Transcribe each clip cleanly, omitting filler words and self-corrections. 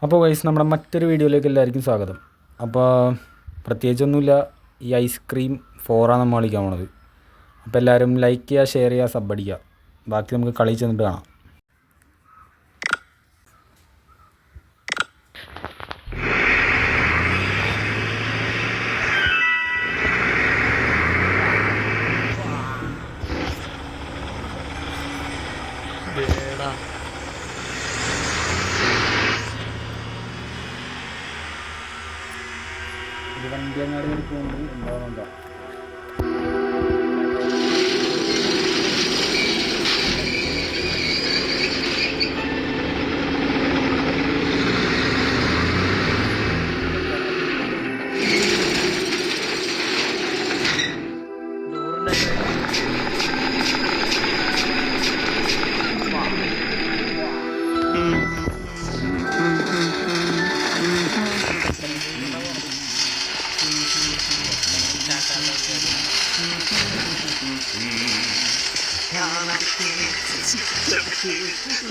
അപ്പോൾ ഗൈസ് നമ്മുടെ മറ്റൊരു വീഡിയോയിലേക്ക് എല്ലാവർക്കും സ്വാഗതം. അപ്പോൾ പ്രത്യേകിച്ചൊന്നുമില്ല, ഈ ഐസ്ക്രീം 4 നമ്മൾ കളിക്കാൻ പോണത്. അപ്പോൾ എല്ലാവരും ലൈക്ക് ചെയ്യുക, ഷെയർ ചെയ്യുക, സബ് അടിക്കുക. ബാക്കി നമുക്ക് കളി ചെന്നിട്ട് കാണാം. ഇത് വണ്ടി അങ്ങാടി പോകുന്നത് ഉണ്ടാവുന്നുണ്ടോ?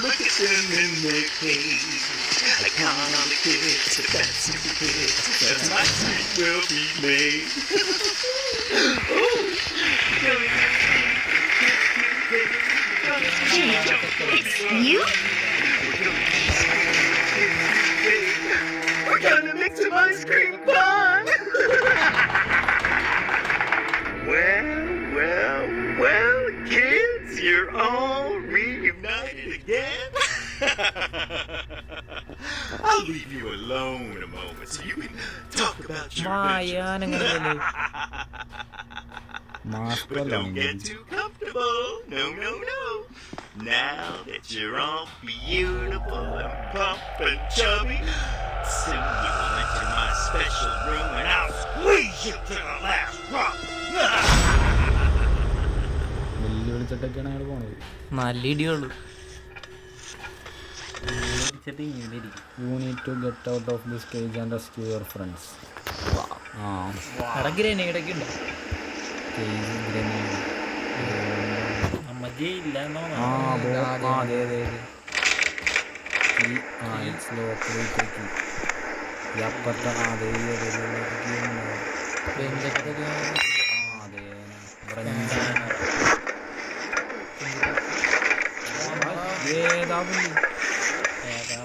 Look at them in their cage. I count on the kids, if that's the kids, that's my street will be made. You? We're gonna make some ice cream fun. Well, kids, you're all reunited again. I'll leave you alone a moment so you can talk about your adventures. But don't get too comfortable. No. Now that you're all beautiful and plump and chubby, soon you will enter my special room and I'll squeeze you to the last drop. വെല്ലുവിളിച്ചിട്ടൊക്കെയാണ് അയാൾ പോണത്. നല്ല ഇടിയുള്ളൂ. You need to get out of this cage and rescue your friends. ഗ്രനേഡൊക്കെ ഉണ്ട്.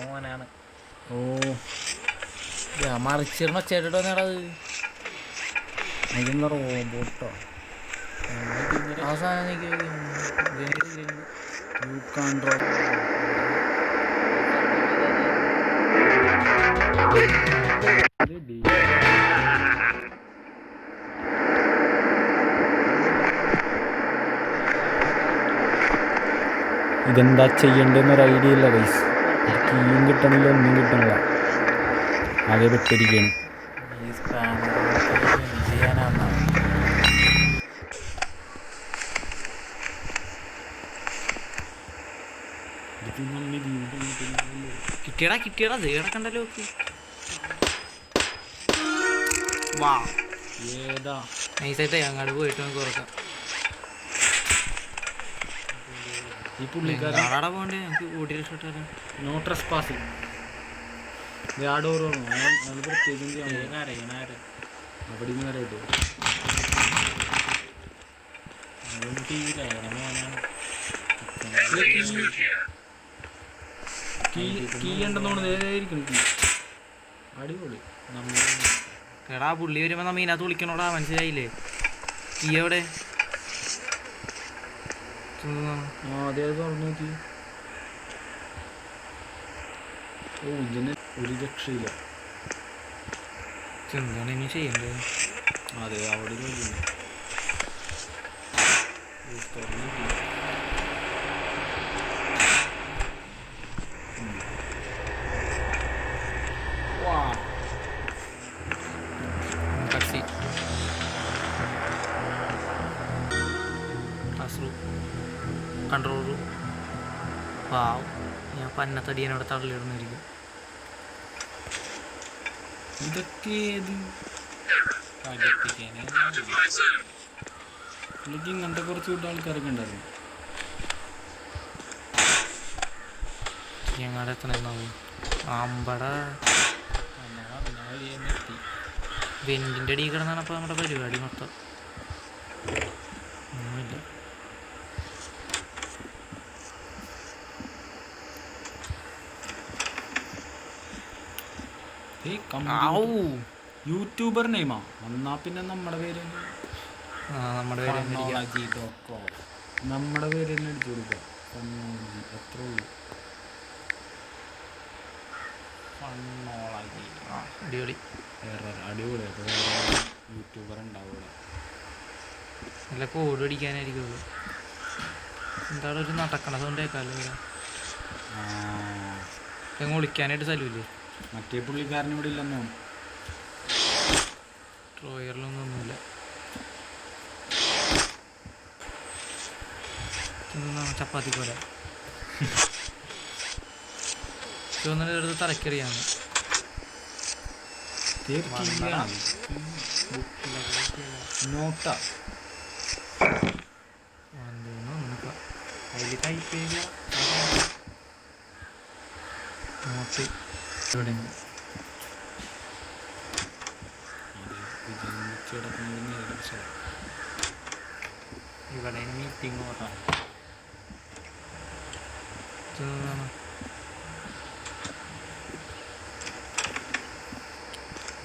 മോനാണ്. ഓ മറിച്ചിരണ ചേട്ടോ നേടത് ഇതെന്താ Roberto? അവസാനം You can't drop. ഇതെന്താ ചെയ്യേണ്ടതെന്നൊരു idea ഇല്ല ഗൈസ്. കീയും കിട്ടണില്ല, ഒന്നും കിട്ടണില്ല, ആകെ പെട്ടിരിക്കുകയാണ്. കിട്ടിയടാ ദേടക്കണ്ടല്ലോ. വാ ഏതാ നൈസായിട്ട് അങ്ങോട്ട് പോയിട്ട് നമുക്ക് ഉറക്കാം. ഈ പുള്ളിക്കാരൻ അവിടെ പോകണ്ടേ? നമുക്ക് ഊട്ടി റിസോർട്ട് വരാം. No trespassing. ആ ഡോർ വന്നു. പ്രത്യേകിച്ച് അവിടെ നിന്ന് വരായിട്ട് കീ ഉണ്ടെന്നോണ്ട് ഇരിക്കണം. കീ അടിപൊളി. എടാ പുള്ളി വരുമ്പോ നമ്മ ഇതിനകത്ത് വിളിക്കണോടാ, മനസ്സിലായില്ലേ? കീ എവിടെ? അതേ തുറന്നു നോക്കി. ഓ ഇതിന് ഒരു രക്ഷയില്ല. എന്താണ് ഇനി ചെയ്യേണ്ടത്? അതെ അവിടെ ടാക്സി കൺട്രോൾ റൂം. പാവം, ഞാൻ പന്നത്തടിയനോടെ തള്ളിയിടുന്നിരിക്കും. ഇതൊക്കെ ഏത് എനിക്ക് ഇങ്ങനത്തെ കുറച്ച് കൂട്ട ആൾക്കാരൊക്കെ ഉണ്ടായിരുന്നു. ഞങ്ങളുടെ എത്തണമെന്നാവും. അമ്പട വെന്റിൻ്റെ അടിയിൽ കിടന്നാണ് അപ്പോൾ നമ്മുടെ പരിപാടി മൊത്തം. ഒന്നുമില്ല. യൂട്യൂബർ നെയ്മാ എന്നാ പിന്നെ നമ്മുടെ പേര് നമ്മുടെ പേര് നമ്മുടെ പേര് തന്നെ അടിച്ചു കൊടുക്കുക. എത്ര ഉള്ളൂ അടിപൊളി അടിപൊളി. അപ്പോൾ യൂട്യൂബർ ഉണ്ടാവുക നല്ല കോഡ് അടിക്കാനായിരിക്കുള്ളൂ. എന്താണ് ഒരു നടക്കണ സൗണ്ട് കേൾക്കാമല്ലോ ഇവിടെ. എങ്ങ് വിളിക്കാനായിട്ട് സ്ഥലമില്ലേ? മറ്റേ പുള്ളിക്കാരൻ ഇവിടെ ഇല്ലെന്നോ. ട്രോയറിലൊന്നുമില്ല. ചപ്പാത്തി പോലെ ചുവന്നെടുത്ത് തലക്കറിയാണ്. നോട്ട അതിൽ ടൈപ്പ് ചെയ്യുക. നോട്ട് ഇവിടെ ഇവിടെ മീറ്റിംഗ് ഓർഡർ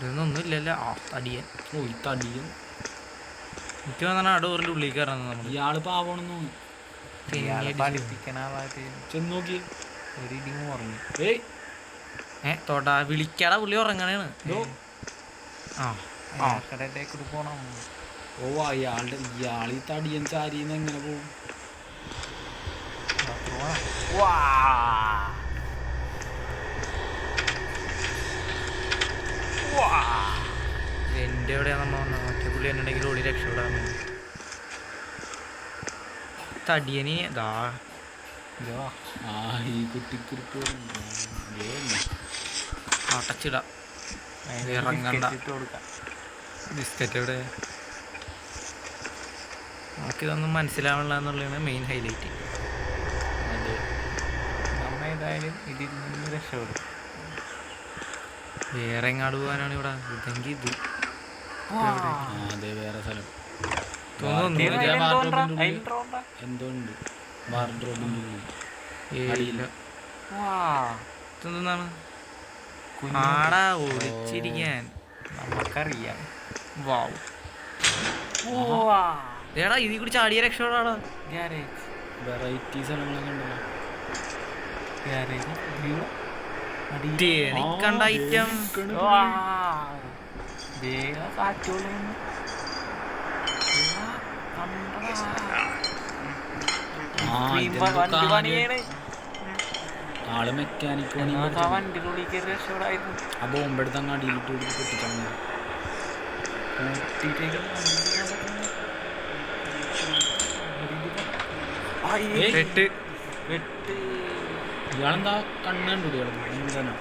ഇതൊന്നുമില്ലല്ലോ. ആ തടിയൻ. ഓ ഈ തടിയൻ എനിക്ക് തോന്നണ ഡോറിൻ്റെ ഉള്ളിൽ കയറുന്നത് നമ്മൾ. ഇയാള് പാവണെന്ന് തോന്നുന്നു. ചെന്ന് നോക്കി ഒരു ഇടിങ്ങ് ഉറങ്ങി. ഏയ് തോട്ടാ വിളിക്കാടാ പുള്ളി ഉറങ്ങണേണ്. പോണം. ഓ ഇയാളുടെ ഈ തടിയൻ ചാരിന്ന് എങ്ങനെ പോകും? എൻ്റെ എവിടെയാ നമ്മൾ വന്നത്? മറ്റേ പുള്ളി എന്നുണ്ടെങ്കിൽ ഓടി രക്ഷപ്പെടാൻ തടിയനി ഇതാ ഈ കുട്ടിക്കുറിപ്പ് അടച്ചിടാം. ഇറങ്ങണ്ട. ബിസ്ക്കറ്റ് എവിടെ? നമുക്കിതൊന്നും മനസ്സിലാവണില്ല എന്നുള്ളതാണ് മെയിൻ ഹൈലൈറ്റ്. അതെ നമ്മ ഏതായാലും ഇതിൽ നിന്ന് രക്ഷപ്പെടും. വേറെ എങ്ങാട് പോകാനാണ് ഇവിടെ. ഇതെങ്കിൽ ഇത് അതെ വേറെ സ്ഥലം എന്തോ ഉണ്ട്. വാർഡ്രോബിൻ്റെ ഏരിയില്ല. ഇതെന്താണ്? ആടാ ഒളിച്ചിരിക്കാൻ നമുക്കറിയാം. വാവ്. ഏടാ ഇതിൽ കൂടി ചാടിയ രക്ഷപ്പെടാടാ. വെറൈറ്റി സ്ഥലങ്ങളൊക്കെ ഉണ്ടല്ലോ. കണ്ട ഐറ്റം ആള് മെക്കാനിക് ആ ബോംബെടുത്ത് അങ്ങ് അടിയിലിട്ട് കൊടുത്ത് പൊട്ടിച്ചാൽ ഇയാളെന്താ കണ്ണ് കണ്ടുപിടിക്കണം.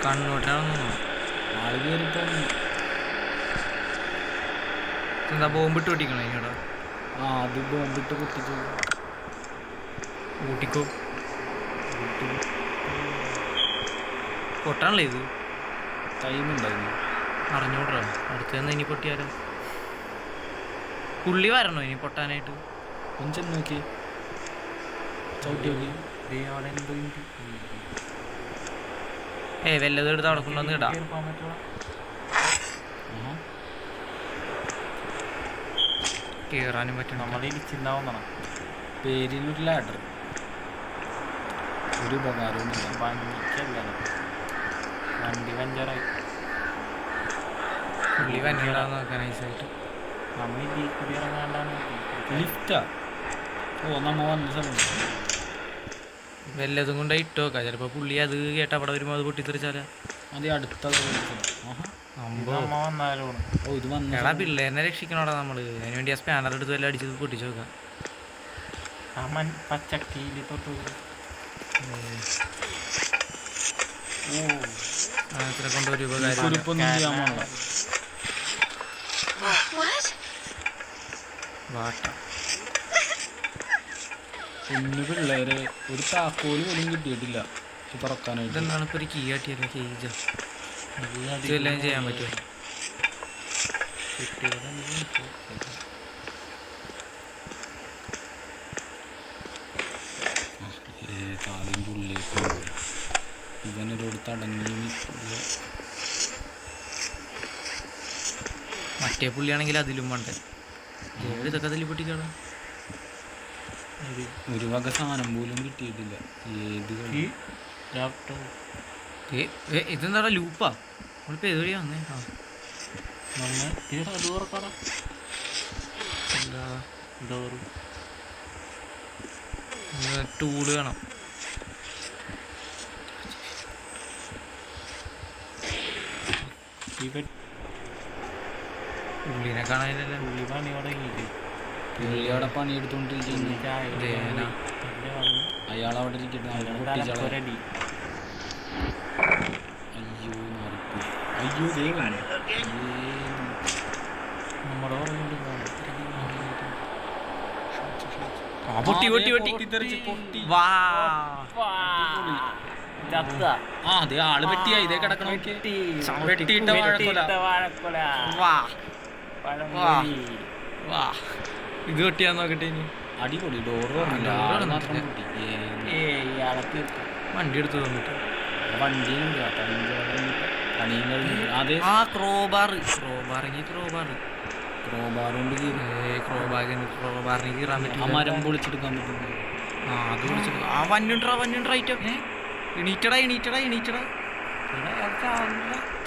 കണ്ണൂട്ടാണ് ആള് കയറിപ്പോ എന്താ ബോംബിട്ട് പൊട്ടിക്കണോ ഇങ്ങോട്ടാ? അത് ബോംബിട്ട് പൊട്ടിച്ചു. ഊട്ടിക്കോ പൊട്ടാണല്ലോ ഇത്. ടൈമുണ്ടായിരുന്നു അറിഞ്ഞോടാ. അടുത്തന്ന് ഇനി പൊട്ടിയാലോ? പുള്ളി വരണോ ഇനി പൊട്ടാനായിട്ട്? കൊഞ്ചം നോക്കി ചവിട്ടി നോക്കി. വല്ലതും എടുത്ത് അവിടെ കൊണ്ടുവന്ന് ഇടാം. കേറാനും പറ്റും. നമ്മളിരിച്ചിണ്ടാവുന്നതാണ് പേരിനൊരു ലാഡർ. ഒരു ഉപകാരവും വണ്ടി പഞ്ചറായി. പുള്ളി വന്നിടാന്ന് നോക്കാൻ നൈസായിട്ട്. നമ്മൾ ഇതിൽ കൂടി ഇറങ്ങാണ്ടാണ്. ലിഫ്റ്റാ. ഓ നമ്മ വന്ന സ്ഥലം വല്ലതും കൊണ്ട് ഇട്ട് നോക്കാം. ചിലപ്പോൾ പുള്ളി അത് കേട്ട അവിടെ വരുമ്പോൾ അത് പൊട്ടിത്തെറിച്ചാലോ? അത് അടുത്ത ഓ ഇത് എടാ പിള്ളേരനെ രക്ഷിക്കണോടാ നമ്മള്. അതിന് വേണ്ടി ആ സ്പാനർ എടുത്ത് വല്ല അടിച്ചത് പൊട്ടിച്ചു നോക്കാം. പച്ചക്കിയിൽ തൊട്ട് കൊണ്ടൊരു ഉപകാരം. വാട്ട കുഞ്ഞു പിള്ളേര് ഒരു താക്കോല് പോലും കിട്ടിയിട്ടില്ല തുറക്കാനായിട്ട്. ഇതെന്താണ് ഇപ്പോൾ ഒരു കീ കാട്ടിയല്ലോ, കേജോ ഇതെല്ലാം ചെയ്യാൻ പറ്റുമോ? കാലിൻ്റെ ഉള്ളിലേക്ക് ഇവനൊരു തടങ്ങി. മറ്റേ പുള്ളിയാണെങ്കിൽ അതിലും വേണ്ടേ. ഇതൊക്കെ തല്ലി പൊട്ടിക്കാണ്. ഒരു വക സാധനം പോലും കിട്ടിയിട്ടില്ല. ഏത് കളി ഇതെന്താടാ ലൂപ്പാ? നമ്മളിപ്പോൾ ഏത് വഴിയാ വന്നേ? ടൂള് വേണം. ഉള്ളിനെ കാണാനില്ല. പുള്ളി അവിടെ പണിയെടുത്തോണ്ടിരിക്കുന്നു. അയാൾ അവിടെ ഇരിക്കട്ടെ. അയ്യോ മാറിപ്പോയി. അയ്യോ ദൈവം. പൊട്ടി പൊട്ടി പൊട്ടി വാ. ആ അതെ ആള് പറ്റിയ ഇതേ കിടക്കണം. വെട്ടിയിട്ട വാഴക്കൊല. വാ വാ. ഇത് പൊട്ടിയാൻ നോക്കട്ടെ ഇനി. അടിപൊളി. ഡോറ് മാത്രം പൊട്ടി. വണ്ടി എടുത്ത് തന്നിട്ട് വണ്ടിയും പണിയും കഴിഞ്ഞു. അതെ ആ ക്രോബാറെങ്കിൽ ക്രോബാറിന് കീറാൻ ആ പറ്റും. മരം പൊളിച്ചെടുക്കാൻ പറ്റും. ആ അത് പൊളിച്ചെടുക്കും. ആ വന്നുണ്ടാ ഐറ്റം. എണീറ്റടാ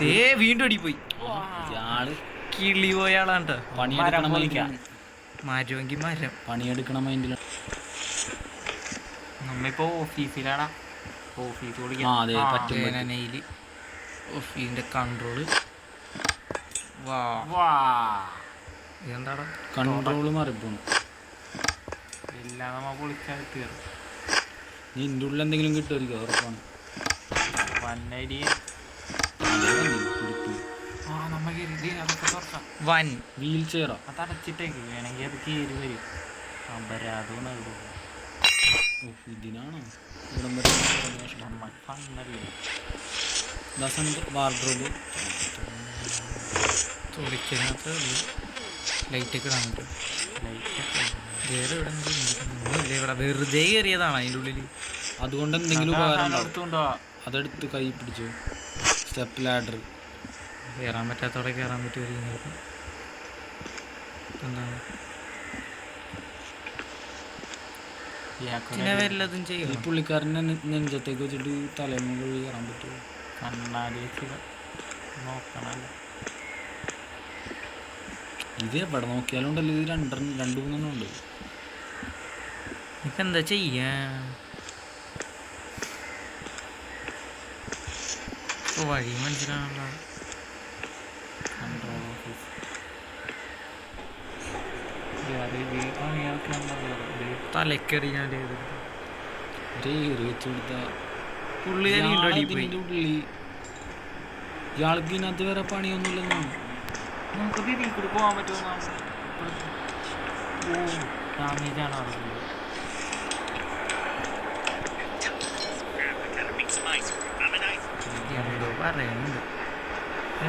തേ വീണ്ടും അടിപ്പോയി. ഇയാള് കിളി പോയ ആളാണ് കേട്ടോ. മരമെങ്കിൽ മരം പണിയെടുക്കണ മൈൻഡിൽ. നമ്മിപ്പോ ഓഫീസിലാടാ. അതെ പറ്റും. ഓഫീസിന്റെ കൺട്രോള്. ഇതെന്താടാ കൺട്രോള് മാറിപ്പോണു. എല്ലാം നമ്മ പൊളിച്ചാൽ തീർന്നു. നിന്റെ ഉള്ളിൽ എന്തെങ്കിലും കിട്ടുമായിരിക്കും ഉറപ്പാണ്. വീൽ ചെയറാ അതടച്ചിട്ടേക്ക് വേണമെങ്കിൽ അത് കീറി വരും. ഇതിനാണോ ഇവിടം വരെ വാർഡ്രോബ് തുളിക്കകത്ത് ലൈറ്റൊക്കെ ഇടാൻ പറ്റും. വേറെ ഇവിടെ വെറുതെ കയറിയതാണ് അതിൻ്റെ ഉള്ളിൽ. അതുകൊണ്ട് എന്തെങ്കിലും ഉപകാരം ഉണ്ടാവും. അതെടുത്ത് കൈ പിടിച്ചു. സ്റ്റെപ്പ് ലാഡർ കയറാൻ പറ്റാത്തവിടെ കയറാൻ പറ്റുമായിരിക്കും. എന്താണ് പിന്നെ വല്ലതും ഈ ചെയ്യും. പുള്ളിക്കാരനെ നെഞ്ചത്തേക്ക് വെച്ചിട്ട് തലമുകൾ കയറാൻ പറ്റുമോ? ഇത് എവിടെ നോക്കിയാലും ഉണ്ടല്ലോ. ഇത് രണ്ട് മൂന്നെണ്ണം ഉണ്ട്. ഇപ്പം എന്താ ചെയ്യാ? വഴി മനസ്സിലാണല്ലോ. തലക്കറിയാൻ വെച്ച് കൊടുത്ത പുള്ളി ഉള്ളി. ഇയാൾക്ക് ഇതിനകത്ത് വേറെ പണിയൊന്നുമില്ലെന്നാണ്. നമുക്ക് ഇതിൽ കൂടി പോകാൻ പറ്റുമോ? ഡാമേജാണ് അറിയില്ല. എന്തോ പറയുന്നുണ്ട്.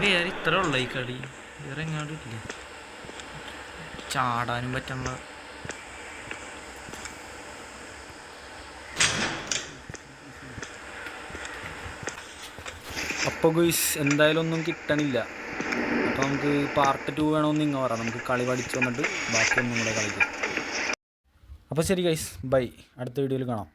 വേറെ ഇത്ര ഉള്ള ഈ കളി വേറെ എങ്ങാണ്ടും ഇല്ല. ചാടാനും പറ്റുള്ള അപ്പോൾ ഗുയ്സ് എന്തായാലും ഒന്നും കിട്ടണില്ല. അപ്പോൾ നമുക്ക് പാർട്ട് 2 വേണമെന്ന് ഇങ്ങ് പറയാം. നമുക്ക് കളി പഠിച്ചു വന്നിട്ട് ബാക്കി ഒന്നും കൂടെ കളിക്കാം. അപ്പോൾ ശരി ഗൈസ്, ബൈ. അടുത്ത വീഡിയോയിൽ കാണാം.